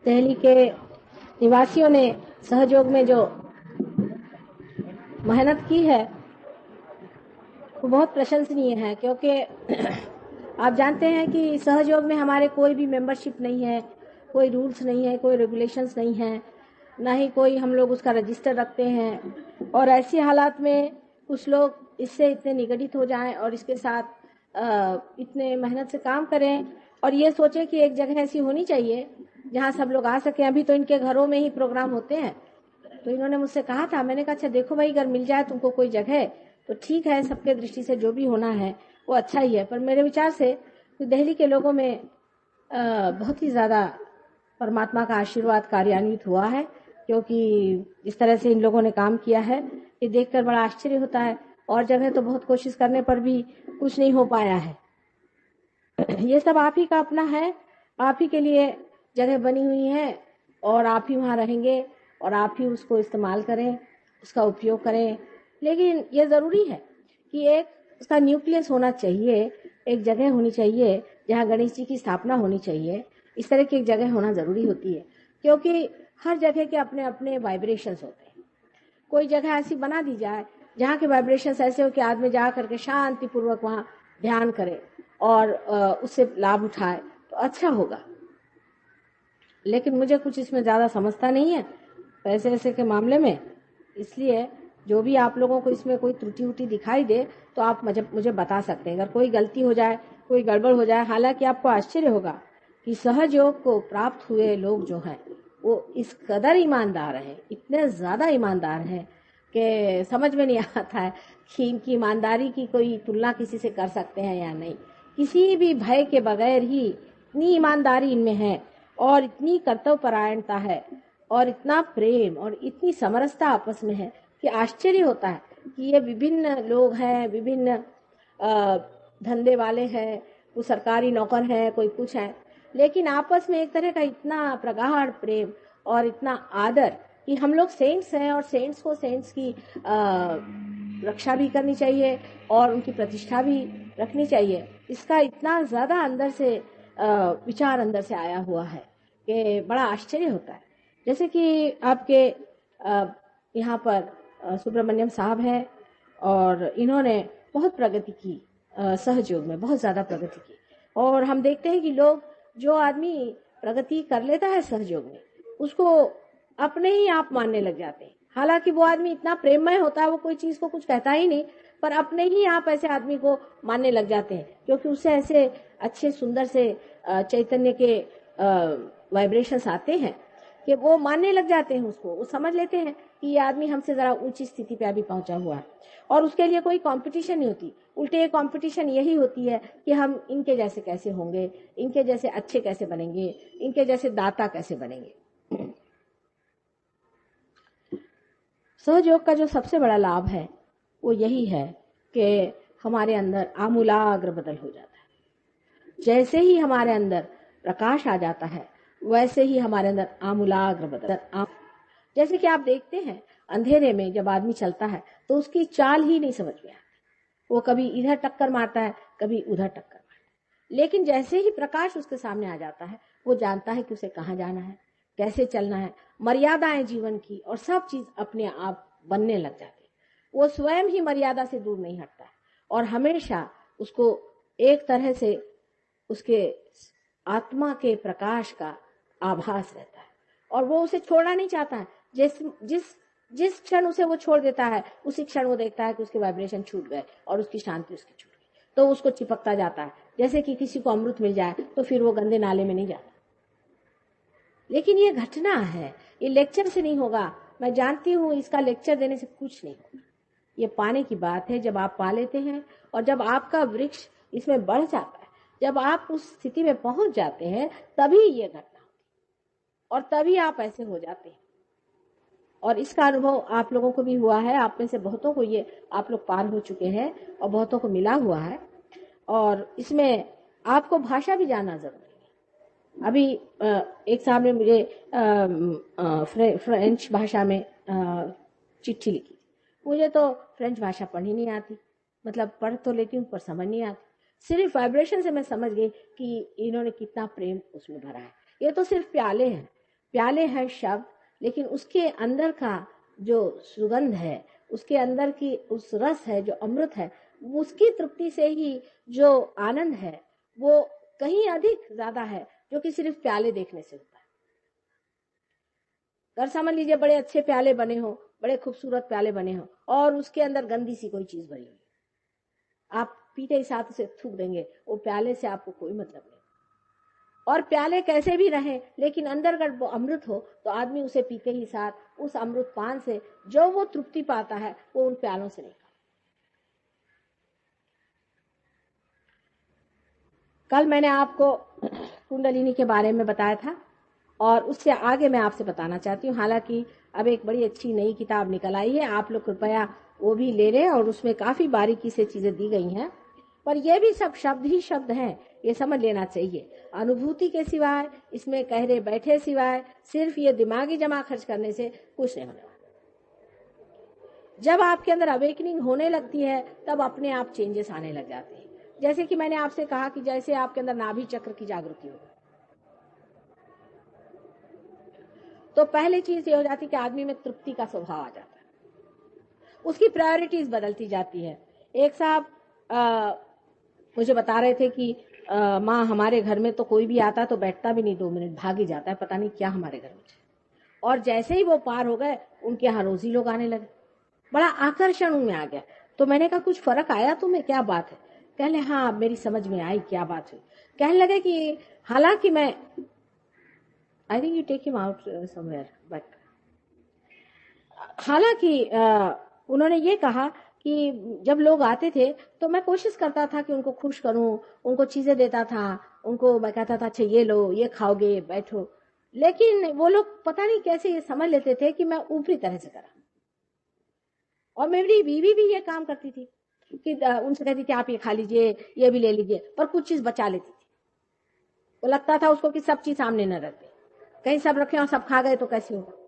दिल्ली के निवासियों ने सहयोग में जो मेहनत की है वो बहुत प्रशंसनीय है, क्योंकि आप जानते हैं कि सहयोग में हमारे कोई भी मेंबरशिप नहीं है, कोई रूल्स नहीं है, कोई रेगुलेशंस नहीं है, ना ही कोई हम लोग उसका रजिस्टर रखते हैं। और ऐसी हालात में कुछ लोग इससे इतने निगडित हो जाएं और इसके साथ इतने मेहनत से काम करें और ये सोचें कि एक जगह ऐसी होनी चाहिए जहां सब लोग आ सकें। अभी तो इनके घरों में ही प्रोग्राम होते हैं, तो इन्होंने मुझसे कहा था, मैंने कहा अच्छा देखो भाई, अगर मिल जाए तुमको कोई जगह तो ठीक है, सबके दृष्टि से जो भी होना है वो अच्छा ही है। पर मेरे विचार से तो दिल्ली के लोगों में बहुत ही ज्यादा परमात्मा का आशीर्वाद कार्यान्वित हुआ है, क्योंकि इस तरह से इन लोगों ने काम किया है ये देखकर बड़ा आश्चर्य होता है। और जगह तो बहुत कोशिश करने पर भी कुछ नहीं हो पाया है। ये सब आप ही का अपना है, आप ही के लिए जगह बनी हुई है और आप ही वहां रहेंगे और आप ही उसको इस्तेमाल करें, उसका उपयोग करें। लेकिन ये जरूरी है कि एक उसका न्यूक्लियस होना चाहिए, एक जगह होनी चाहिए जहाँ गणेश जी की स्थापना होनी चाहिए। इस तरह की एक जगह होना जरूरी होती है, क्योंकि हर जगह के अपने अपने वाइब्रेशंस होते हैं। कोई जगह ऐसी बना दी जाए जहाँ के वाइब्रेशंस ऐसे हो कि आदमी जा करके शांति पूर्वक वहां ध्यान करे और उससे लाभ उठाए तो अच्छा होगा। लेकिन मुझे कुछ इसमें ज्यादा समझता नहीं है पैसे ऐसे के मामले में, इसलिए जो भी आप लोगों को इसमें कोई त्रुटि उटी दिखाई दे तो आप मुझे बता सकते हैं। अगर कोई गलती हो जाए, कोई गड़बड़ हो जाए, हालांकि आपको आश्चर्य होगा कि सहयोग को प्राप्त हुए लोग जो हैं वो इस कदर ईमानदार हैं, इतने ज्यादा ईमानदार हैं कि समझ में नहीं आता है कि इनकी ईमानदारी की कोई तुलना किसी से कर सकते हैं या नहीं। किसी भी भय के बगैर ही इतनी ईमानदारी इनमें है और इतनी कर्तव्यपरायणता है और इतना प्रेम और इतनी समरसता आपस में है कि आश्चर्य होता है कि ये विभिन्न लोग हैं, विभिन्न धंधे वाले हैं, कोई सरकारी नौकर है, कोई कुछ है, लेकिन आपस में एक तरह का इतना प्रगाढ़ प्रेम और इतना आदर कि हम लोग सेंट्स हैं और सेंट्स को सेंट्स की रक्षा भी करनी चाहिए और उनकी प्रतिष्ठा भी रखनी चाहिए। इसका इतना ज्यादा अंदर से विचार अंदर से आया हुआ है कि बड़ा आश्चर्य होता है। जैसे कि आपके यहाँ पर सुब्रमण्यम साहब है और इन्होंने बहुत प्रगति की, सहयोग में बहुत ज्यादा प्रगति की। और हम देखते हैं कि लोग, जो आदमी प्रगति कर लेता है सहयोग में, उसको अपने ही आप मानने लग जाते हैं। हालांकि वो आदमी इतना प्रेममय होता है, वो कोई चीज को कुछ कहता ही नहीं, पर अपने ही आप ऐसे आदमी को मानने लग जाते हैं, क्योंकि उससे ऐसे अच्छे सुंदर से चैतन्य के वाइब्रेशंस आते हैं कि वो मानने लग जाते हैं उसको। वो समझ लेते हैं कि ये आदमी हमसे जरा ऊंची स्थिति पे अभी पहुंचा हुआ है और उसके लिए कोई कंपटीशन नहीं होती। उल्टे कंपटीशन यही होती है कि हम इनके जैसे कैसे होंगे, इनके जैसे अच्छे कैसे बनेंगे, इनके जैसे दाता कैसे बनेंगे। सहयोग का जो सबसे बड़ा लाभ है वो यही है कि हमारे अंदर आमूलाग्र बदल हो जाता है। जैसे ही हमारे अंदर प्रकाश आ जाता है वैसे ही हमारे अंदर आमूलाग्र बदल। जैसे कि आप देखते हैं अंधेरे में जब आदमी चलता है तो उसकी चाल ही नहीं समझ में आती, वो कभी इधर टक्कर मारता है, कभी उधर टक्कर मारता है। लेकिन जैसे ही प्रकाश उसके सामने आ जाता है वो जानता है कि उसे कहाँ जाना है, कैसे चलना है, मर्यादाएं जीवन की और सब चीज अपने आप बनने लग जाती है। वो स्वयं ही मर्यादा से दूर नहीं हटता है और हमेशा उसको एक तरह से उसके आत्मा के प्रकाश का आभास रहता है और वो उसे छोड़ना नहीं चाहता है। जिस क्षण उसे वो छोड़ देता है उसी क्षण वो देखता है कि उसके वाइब्रेशन छूट गए और उसकी शांति उसकी छूट गई, तो उसको चिपकता जाता है। जैसे कि किसी को अमृत मिल जाए तो फिर वो गंदे नाले में नहीं जाता। लेकिन ये घटना है, ये लेक्चर से नहीं होगा। मैं जानती हूँ इसका लेक्चर देने से कुछ नहीं होगा। ये पाने की बात है, जब आप पा लेते हैं और जब आपका वृक्ष इसमें बढ़ जाता है, जब आप उस स्थिति में पहुंच जाते हैं, तभी ये घटना होती है और तभी आप ऐसे हो जाते हैं। और इसका अनुभव आप लोगों को भी हुआ है, आप में से बहुतों को ये आप लोग पार हो चुके हैं और बहुतों को मिला हुआ है। और इसमें आपको भाषा भी जानना जरूरी है। अभी एक साहब ने मुझे फ्रेंच भाषा में चिट्ठी लिखी। मुझे तो फ्रेंच भाषा पढ़नी नहीं आती, मतलब पढ़ तो लेती हूँ पर समझ नहीं आती। सिर्फ वाइब्रेशन से मैं समझ गई कि इन्होंने कितना प्रेम उसमें भरा है। ये तो सिर्फ प्याले हैं, प्याले है शब्द, लेकिन उसके अंदर का जो सुगंध है, उसके अंदर की उस रस है जो अमृत है, उसकी तृप्ति से ही जो आनंद है वो कहीं अधिक ज्यादा है, जो कि सिर्फ प्याले देखने से होता है। अगर समझ लीजिए बड़े अच्छे प्याले बने हो, बड़े खूबसूरत प्याले बने हो, और उसके अंदर गंदी सी कोई चीज भरी हुई, आप पीते ही साथ उसे थूक देंगे, वो प्याले से आपको कोई मतलब नहीं। और प्याले कैसे भी रहे, लेकिन अंदर अगर वो अमृत हो तो आदमी उसे पीते ही साथ उस अमृत पान से जो वो तृप्ति पाता है वो उन प्यालों से नहीं पाता। कल मैंने आपको कुंडलिनी के बारे में बताया था, और उससे आगे मैं आपसे बताना चाहती हूँ। हालांकि अब एक बड़ी अच्छी नई किताब निकल आई है, आप लोग कृपया वो भी ले लें, और उसमें काफी बारीकी से चीजें दी गई हैं, पर ये भी सब शब्द ही शब्द हैं, ये समझ लेना चाहिए। अनुभूति के सिवाय, इसमें कहरे बैठे सिवाय, सिर्फ ये दिमागी जमा खर्च करने से कुछ नहीं होने वाला। जब आपके अंदर अवेकनिंग होने लगती है तब अपने आप चेंजेस आने लग जाते हैं। जैसे कि मैंने आपसे कहा कि जैसे आपके अंदर नाभि चक्र की जागृति हो, तो पहली चीज ये हो जाती है कि आदमी में तृप्ति का स्वभाव आ जाता है, उसकी प्रायोरिटीज बदलती जाती है। एक साहब मुझे बता रहे थे कि माँ हमारे घर में तो कोई भी आता तो बैठता भी नहीं, 2 मिनट भाग ही जाता है, पता नहीं क्या हमारे घर में। और जैसे ही वो पार हो गए, उनके यहाँ रोज ही लोग आने लगे, बड़ा आकर्षण उनमें आ गया। तो मैंने कहा कुछ फर्क आया तुम्हें, क्या बात है? कहले हाँ मेरी समझ में आई क्या बात हुई। कहने लगे कि हालांकि मैं, I think you take him out somewhere, but हालांकि उन्होंने ये कहा कि जब लोग आते थे तो मैं कोशिश करता था कि उनको खुश करूं, उनको चीजें देता था, उनको मैं कहता था अच्छा ये लो, ये खाओगे, बैठो, लेकिन वो लोग पता नहीं कैसे ये समझ लेते थे कि मैं ऊपरी तरह से करा। और मेरी बीवी भी ये काम करती थी कि उनसे कहती थी आप ये खा लीजिए, ये भी ले लीजिए, पर कुछ चीज बचा लेती थी। वो लगता था उसको कि सब चीज सामने न रखे, कहीं सब रखे और सब खा गए तो कैसे होगा।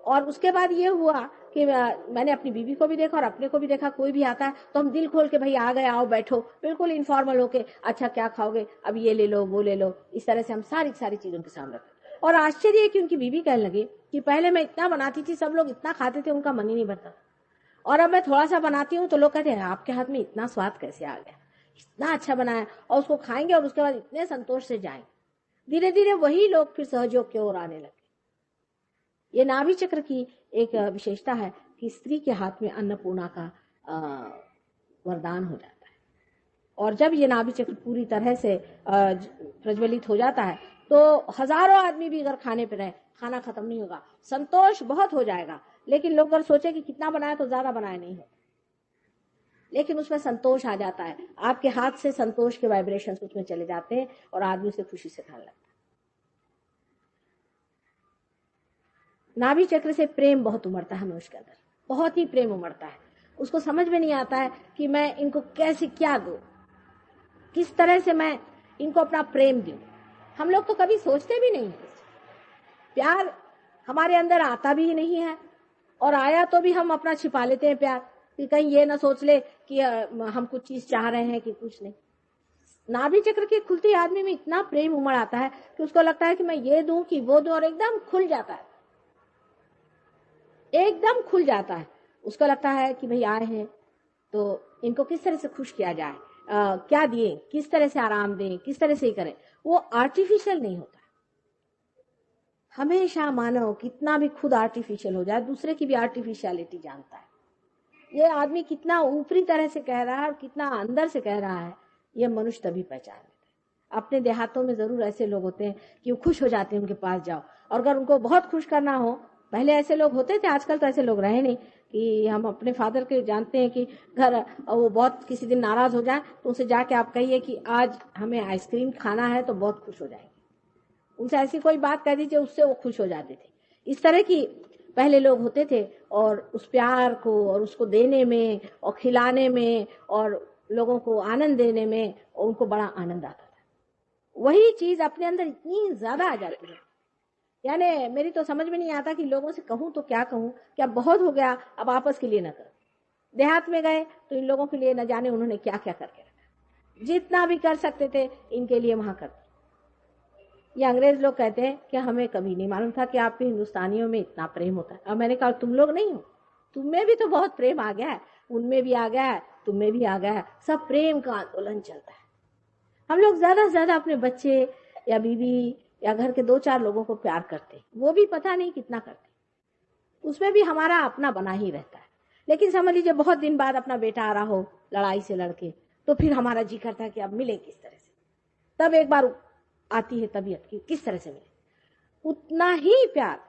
और उसके बाद ये हुआ कि मैंने अपनी बीवी को भी देखा और अपने को भी देखा, कोई भी आता है तो हम दिल खोल के भाई आ गए, आओ बैठो, बिल्कुल इनफॉर्मल होके, अच्छा क्या खाओगे, अब ये ले लो वो ले लो, इस तरह से हम सारी सारी चीजों के सामने रखते। और आश्चर्य है कि उनकी बीवी कहने लगी कि पहले मैं इतना बनाती थी, सब लोग इतना खाते थे, उनका मन ही नहीं भरता, और अब मैं थोड़ा सा बनाती हूँ तो लोग कहते हैं आपके हाथ में इतना स्वाद कैसे आ गया, इतना अच्छा बनाया, और उसको खाएंगे और उसके बाद इतने संतोष से जाएंगे। धीरे धीरे वही लोग फिर सहयोग की ओर आने लगे। ये नाभि चक्र की एक विशेषता है कि स्त्री के हाथ में अन्नपूर्णा का वरदान हो जाता है, और जब ये नाभि चक्र पूरी तरह से प्रज्वलित हो जाता है तो हजारों आदमी भी अगर खाने पे रहे, खाना खत्म नहीं होगा, संतोष बहुत हो जाएगा। लेकिन लोग अगर सोचे कि कितना बनाया तो ज्यादा बनाया नहीं हो, लेकिन उसमें संतोष आ जाता है, आपके हाथ से संतोष के वाइब्रेशन उसमें चले जाते हैं और आदमी उसे खुशी से खाने लगता है। नाभि चक्र से प्रेम बहुत उमड़ता है मनुष्य के अंदर, बहुत ही प्रेम उमड़ता है। उसको समझ में नहीं आता है कि मैं इनको कैसे क्या दूं, किस तरह से मैं इनको अपना प्रेम दूं। हम लोग तो कभी सोचते भी नहीं है, प्यार हमारे अंदर आता भी नहीं है, और आया तो भी हम अपना छिपा लेते हैं प्यार, कि कहीं ये ना सोच ले कि हम कुछ चीज चाह रहे हैं कि कुछ नहीं। नाभि चक्र के खुलते आदमी में इतना प्रेम उमड़ आता है कि उसको लगता है कि मैं ये दूं कि वो दूं, और एकदम खुल जाता है, एकदम खुल जाता है। उसको लगता है कि भाई आए हैं तो इनको किस तरह से खुश किया जाए, क्या दिए, किस तरह से आराम दें, किस तरह से ही करें। वो आर्टिफिशियल नहीं होता। हमेशा मानव कितना भी खुद आर्टिफिशियल हो जाए, दूसरे की भी आर्टिफिशियलिटी जानता है। ये आदमी कितना ऊपरी तरह से कह रहा है और कितना अंदर से कह रहा है, ये मनुष्य तभी पहचान लेता है। अपने देहातों में जरूर ऐसे लोग होते हैं कि वो खुश हो जाते हैं, उनके पास जाओ, और अगर उनको बहुत खुश करना हो, पहले ऐसे लोग होते थे, आजकल तो ऐसे लोग रहे नहीं। कि हम अपने फादर के जानते हैं कि घर वो बहुत किसी दिन नाराज हो जाए तो उनसे जाके आप कहिए कि आज हमें आइसक्रीम खाना है, तो बहुत खुश हो जाएंगे। उनसे ऐसी कोई बात कह दीजिए, उससे वो खुश हो जाते थे। इस तरह की पहले लोग होते थे, और उस प्यार को और उसको देने में और खिलाने में और लोगों को आनंद देने में उनको बड़ा आनंद आता था। वही चीज अपने अंदर इतनी ज्यादा आ जाती है, यानी मेरी तो समझ में नहीं आता कि लोगों से कहूं तो क्या कहूं, क्या बहुत हो गया, अब आपस के लिए न करो। देहात में गए तो इन लोगों के लिए न जाने उन्होंने क्या क्या करके रखा, जितना भी कर सकते थे इनके लिए वहां कर। ये अंग्रेज लोग कहते हैं कि हमें कभी नहीं मालूम था कि आपके हिंदुस्तानियों में इतना प्रेम होता है। अब मैंने कहा तुम लोग नहीं हो, तुम में भी तो बहुत प्रेम आ गया है, उनमें भी आ गया है, तुम में भी आ गया है, सब प्रेम का आंदोलन चलता है। हम लोग ज्यादा से ज्यादा अपने बच्चे या बीवी या घर के 2-4 लोगों को प्यार करते, वो भी पता नहीं कितना करते, उसमें भी हमारा अपना बना ही रहता है। लेकिन समझ लीजिए बहुत दिन बाद अपना बेटा आ रहा हो लड़ाई से लड़के, तो फिर हमारा जी करता है कि अब मिले किस तरह से। तब एक बार आती है तबीयत की किस तरह से मिले। उतना ही प्यार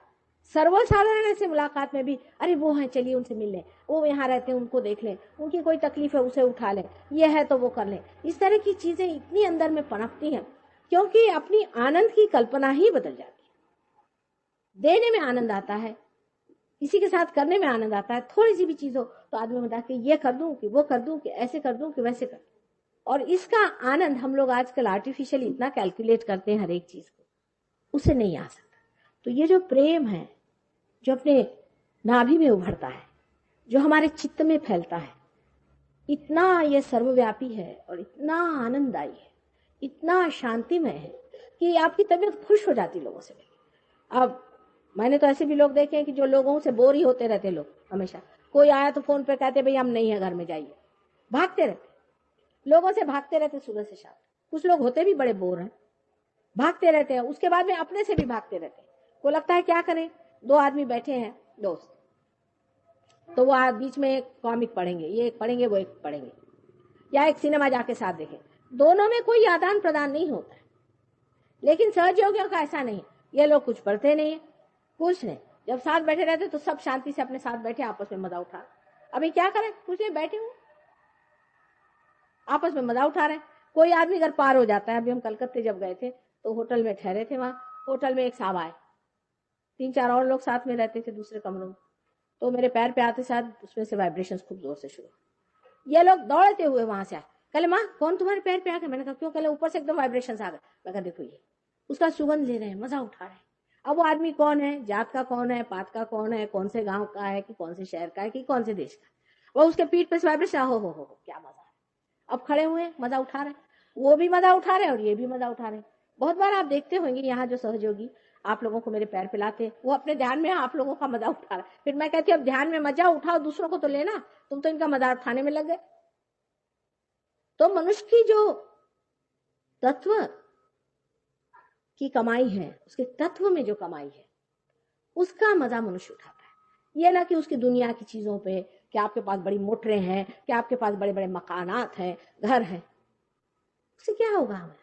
सर्वसाधारण ऐसे मुलाकात में भी, अरे वो है चलिए उनसे मिल लें, वो यहाँ रहते हैं उनको देख लें, उनकी कोई तकलीफ है उसे उठा लें, ये है तो वो कर लें। इस तरह की चीजें इतनी अंदर में पनपती हैं क्योंकि अपनी आनंद की कल्पना ही बदल जाती है। देने में आनंद आता है, किसी के साथ करने में आनंद आता है। थोड़ी सी भी चीज हो तो आदमी बता कि ये कर दूं कि वो कर दूं कि ऐसे कर दूं कि वैसे कर दूं। और इसका आनंद हम लोग आजकल आर्टिफिशियली इतना कैलकुलेट करते हैं हर एक चीज को, उसे नहीं आ सकता। तो ये जो प्रेम है जो अपने नाभि में उभरता है, जो हमारे चित्त में फैलता है, इतना ये सर्वव्यापी है और इतना आनंददायी है, इतना शांतिमय है कि आपकी तबीयत खुश हो जाती लोगों से। अब मैंने तो ऐसे भी लोग देखे हैं कि जो लोगों से बोर ही होते रहते लोग, हमेशा कोई आया तो फोन पे कहते भाई हम नहीं है घर में, जाइए। भागते रहते, लोगों से भागते रहते सुबह से शाम। कुछ लोग होते भी बड़े बोर हैं, भागते रहते हैं, उसके बाद में अपने से भी भागते रहते हैं। को लगता है क्या करें, 2 आदमी बैठे हैं दोस्त, तो वो बीच में एक कॉमिक पढ़ेंगे, ये एक पढ़ेंगे वो एक पढ़ेंगे, या एक सिनेमा जाके साथ देखें। दोनों में कोई आदान प्रदान नहीं होता है। लेकिन सहयोगियों का ऐसा नहीं, ये लोग कुछ पढ़ते नहीं है, कुछ नहीं। जब साथ बैठे रहते तो सब शांति से अपने साथ बैठे आपस में मजा उठा। अभी क्या करें, कुछ नहीं, बैठे हुए आपस में मजा उठा रहे हैं। कोई आदमी घर पार हो जाता है। अभी हम कलकत्ते जब गए थे तो होटल में ठहरे थे, वहां होटल में एक साहब आए, 3-4 और लोग साथ में रहते थे दूसरे कमरों में। तो मेरे पैर पे आते साथ उसमें से वाइब्रेशन खूब जोर से शुरू। ये लोग दौड़ते हुए वहां से आए, कहले माँ कौन तुम्हारे पैर पे आ गया। मैंने कहा क्यों। कहले ऊपर से एकदम वाइब्रेशन आ गए। मैं कहा देखो ये, उसका सुगंध ले रहे हैं, मजा उठा रहे हैं। अब वो आदमी कौन है, जात का कौन है, पात का कौन है, कौन से गांव का है कि कौन से शहर का है कि कौन से देश का, वो उसके पीठ पे वाइब्रेशन, हो क्या मजा है। अब खड़े हुए मजा उठा रहे, वो भी मजा उठा रहे और ये भी मजा उठा रहे। बहुत बार आप देखते होंगे यहाँ जो सहयोगी आप लोगों को मेरे पैर पे लाते, वो अपने ध्यान में आप लोगों का मजा उठा रहा है। फिर मैं कहती हूँ अब ध्यान में मजा उठाओ, दूसरों को तो लेना, तुम तो इनका मजा उठाने में लग गए। तो मनुष्य की जो तत्व की कमाई है, उसके तत्व में जो कमाई है, उसका मजा मनुष्य उठाता है। ये ना कि उसकी दुनिया की चीजों पे, कि आपके पास बड़ी मोटरें हैं, कि आपके पास बड़े बड़े मकानात हैं, घर हैं, उससे क्या होगा हमें।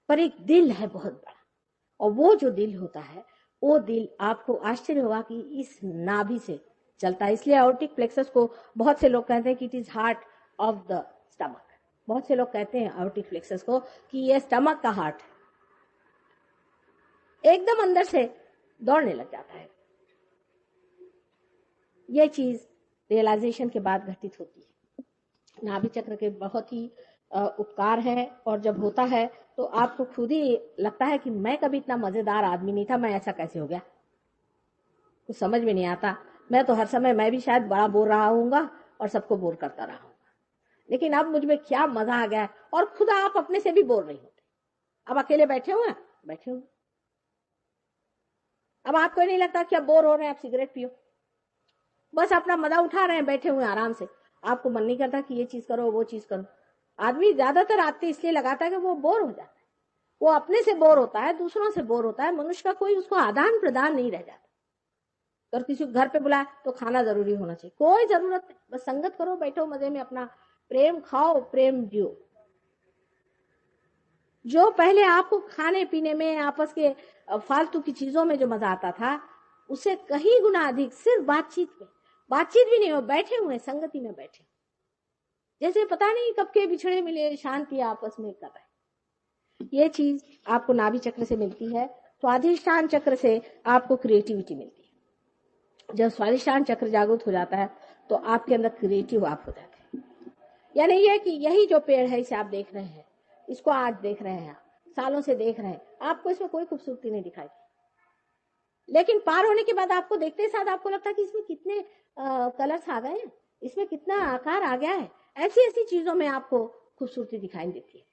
पर एक दिल है बहुत बड़ा, और वो जो दिल होता है, वो दिल आपको आश्चर्य होगा कि इस नाभि से चलता है। इसलिए आयोटिक प्लेक्सस को बहुत से लोग कहते हैं कि it is heart of the stomach. बहुत से लोग कहते हैं आयोटिक प्लेक्सस को कि ये स्टमक का हार्ट है, एकदम अंदर से दौड़ने लग जाता है। ये चीज रियलाइजेशन के बाद घटित होती है। नाभि चक्र के बहुत ही उपकार है, और जब होता है तो आपको खुद ही लगता है कि मैं कभी इतना मजेदार आदमी नहीं था, मैं ऐसा कैसे हो गया, कुछ समझ में नहीं आता। मैं तो हर समय, मैं भी शायद बड़ा बोल रहा हूँगा और सबको बोर करता रहा हूँ, लेकिन अब मुझ में क्या मजा आ गया है। और खुद आप अपने से भी बोर नहीं होते। अब अकेले बैठे हुए, अब आपको नहीं लगता कि अब बोर हो रहे हैं, आप सिगरेट पियो, बस अपना मजा उठा रहे हैं, बैठे हुए आराम से। आपको मन नहीं करता कि ये चीज करो वो चीज करो। आदमी ज्यादातर आते इसलिए लगाता है कि वो बोर हो जाता है, वो अपने से बोर होता है, दूसरों से बोर होता है। मनुष्य का कोई उसको आदान प्रदान नहीं रह जाता। अगर किसी को घर पे बुलाए तो खाना जरूरी होना चाहिए, कोई जरूरत नहीं, बस संगत करो, बैठो मजे में, अपना प्रेम खाओ, प्रेम जियो। जो पहले आपको खाने पीने में, आपस के फालतू की चीजों में जो मजा आता था, उससे कहीं गुना अधिक सिर्फ बातचीत में। बातचीत भी नहीं हो, बैठे हुए संगति में बैठे, जैसे पता नहीं कब के बिछड़े मिले, शांति आपस में कर रहे। ये चीज आपको नाभि चक्र से मिलती है। स्वाधिष्ठान चक्र से आपको क्रिएटिविटी मिलती है। जब स्वाधिष्ठान चक्र जागृत हो जाता है तो आपके अंदर क्रिएटिव आप हो जाते हैं। यानी ये कि यही जो पेड़ है इसे आप देख रहे हैं, इसको आज देख रहे हैं, सालों से देख रहे हैं, आपको इसमें कोई खूबसूरती नहीं दिखाई, लेकिन पार होने के बाद आपको देखते साथ आपको लगता है कि इसमें कितने कलर्स आ गए हैं, इसमें कितना आकार आ गया है। ऐसी ऐसी चीजों में आपको खूबसूरती दिखाई देती है।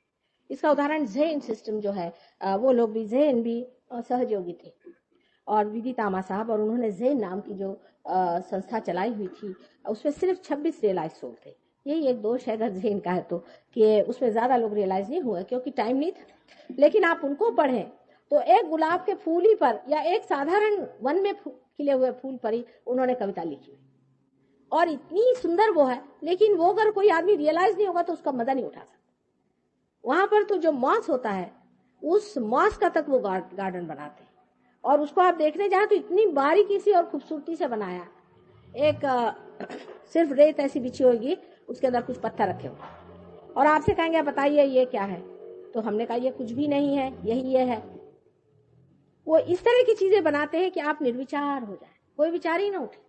इसका उदाहरण ज़ेन सिस्टम जो है, वो लोग भी ज़ेन भी सहयोगी थे, और विधि तामा साहब, और उन्होंने ज़ेन नाम की जो संस्था चलाई हुई थी, उसमें सिर्फ 26 रियलाइज सोल थे। यही एक दोष है अगर ज़ेन का है तो, कि उसमें ज़्यादा लोग रियलाइज नहीं हुए क्योंकि टाइम नहीं था। लेकिन आप उनको पढ़ें तो एक गुलाब के फूल ही पर, या एक साधारण वन में खिले हुए फूल पर ही उन्होंने कविता लिखी, और इतनी सुंदर वो है। लेकिन वो अगर कोई आदमी रियलाइज नहीं होगा तो उसका मजा नहीं उठा सकता। वहां पर तो जो मॉस होता है, उस मॉस का तक वो गार्डन बनाते हैं, और उसको आप देखने जाए तो इतनी बारीकी से और खूबसूरती से बनाया। एक सिर्फ रेत ऐसी बिछी होगी, उसके अंदर कुछ पत्थर रखे होंगे, और आपसे कहेंगे बताइए ये क्या है, तो हमने कहा ये कुछ भी नहीं है, यही ये है। वो इस तरह की चीजें बनाते हैं कि आप निर्विचार हो जाए, कोई विचार ही ना उठे।